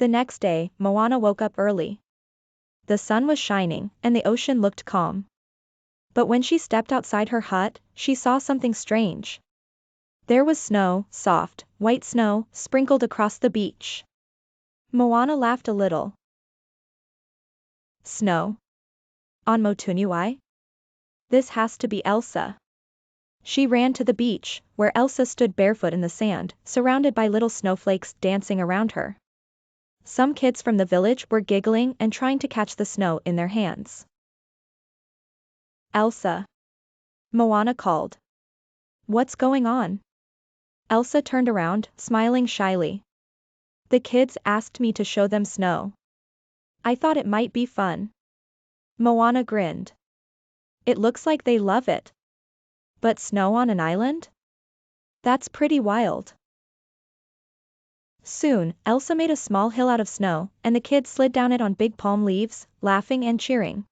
The next day, Moana woke up early. The sun was shining, and the ocean looked calm. But when she stepped outside her hut, she saw something strange. There was snow, soft, white snow, sprinkled across the beach. Moana laughed a little. Snow? On Motunui? This has to be Elsa. She ran to the beach, where Elsa stood barefoot in the sand, surrounded by little snowflakes dancing around her. Some kids from the village were giggling and trying to catch the snow in their hands. Elsa. Moana called. What's going on? Elsa turned around, smiling shyly. The kids asked me to show them snow. I thought it might be fun. Moana grinned. It looks like they love it. But snow on an island? That's pretty wild. Soon, Elsa made a small hill out of snow, and the kids slid down it on big palm leaves, laughing and cheering.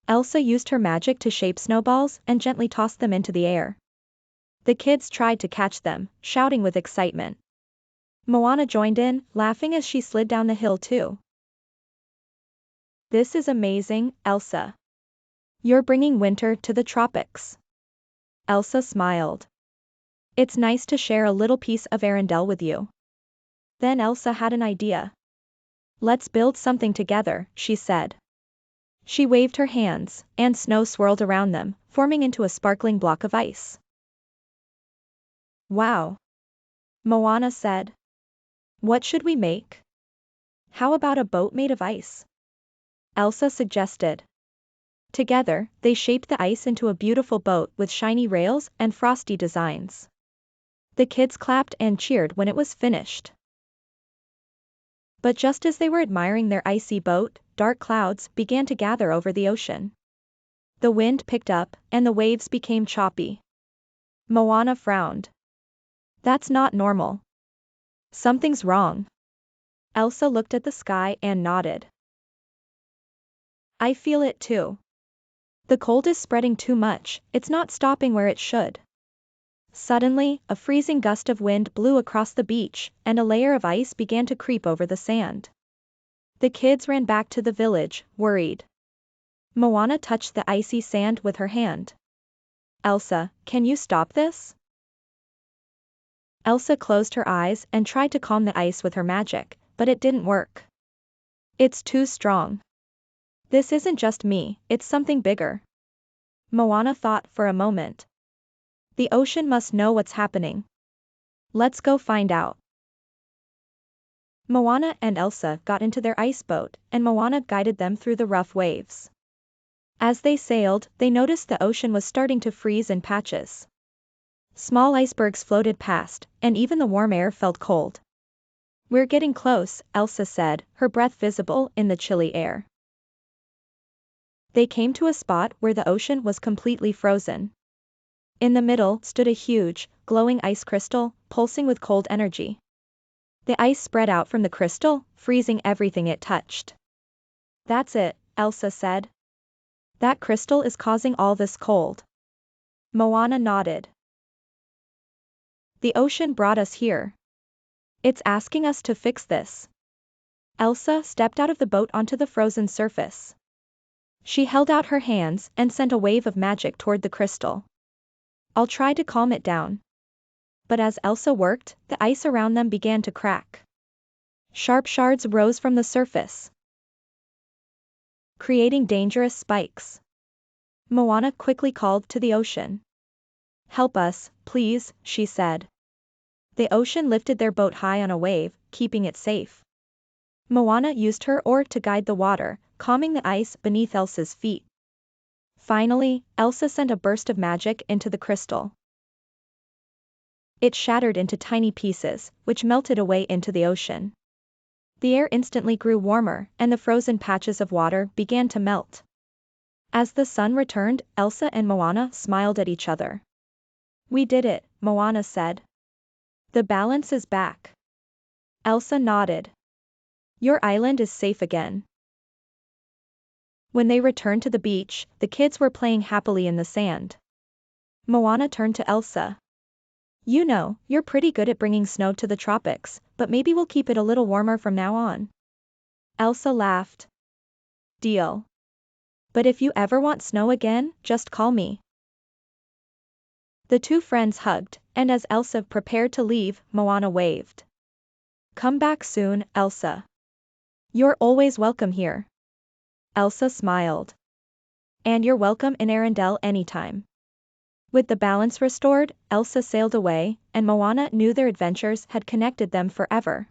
Elsa used her magic to shape snowballs and gently tossed them into the air. The kids tried to catch them, shouting with excitement. Moana joined in, laughing as she slid down the hill too. This is amazing, Elsa. You're bringing winter to the tropics. Elsa smiled. It's nice to share a little piece of Arendelle with you. Then Elsa had an idea. Let's build something together, she said. She waved her hands, and snow swirled around them, forming into a sparkling block of ice. Wow! Moana said. What should we make? How about a boat made of ice? Elsa suggested. Together, they shaped the ice into a beautiful boat with shiny rails and frosty designs. The kids clapped and cheered when it was finished. But just as they were admiring their icy boat, dark clouds began to gather over the ocean. The wind picked up, and the waves became choppy. Moana frowned. That's not normal. Something's wrong. Elsa looked at the sky and nodded. I feel it too. The cold is spreading too much, it's not stopping where it should. Suddenly, a freezing gust of wind blew across the beach, and a layer of ice began to creep over the sand. The kids ran back to the village, worried. Moana touched the icy sand with her hand. Elsa, can you stop this? Elsa closed her eyes and tried to calm the ice with her magic, but it didn't work. It's too strong. This isn't just me, it's something bigger. Moana thought for a moment. The ocean must know what's happening. Let's go find out. Moana and Elsa got into their ice boat, and Moana guided them through the rough waves. As they sailed, they noticed the ocean was starting to freeze in patches. Small icebergs floated past, and even the warm air felt cold. We're getting close, Elsa said, her breath visible in the chilly air. They came to a spot where the ocean was completely frozen. In the middle stood a huge, glowing ice crystal, pulsing with cold energy. The ice spread out from the crystal, freezing everything it touched. That's it, Elsa said. That crystal is causing all this cold. Moana nodded. The ocean brought us here. It's asking us to fix this. Elsa stepped out of the boat onto the frozen surface. She held out her hands and sent a wave of magic toward the crystal. I'll try to calm it down. But as Elsa worked, the ice around them began to crack. Sharp shards rose from the surface, creating dangerous spikes. Moana quickly called to the ocean. Help us, please, she said. The ocean lifted their boat high on a wave, keeping it safe. Moana used her oar to guide the water, calming the ice beneath Elsa's feet. Finally, Elsa sent a burst of magic into the crystal. It shattered into tiny pieces, which melted away into the ocean. The air instantly grew warmer, and the frozen patches of water began to melt. As the sun returned, Elsa and Moana smiled at each other. We did it, Moana said. The balance is back. Elsa nodded. Your island is safe again. When they returned to the beach, the kids were playing happily in the sand. Moana turned to Elsa. You know, you're pretty good at bringing snow to the tropics, but maybe we'll keep it a little warmer from now on. Elsa laughed. Deal. But if you ever want snow again, just call me. The two friends hugged, and as Elsa prepared to leave, Moana waved. Come back soon, Elsa. You're always welcome here. Elsa smiled. And you're welcome in Arendelle anytime. With the balance restored, Elsa sailed away, and Moana knew their adventures had connected them forever.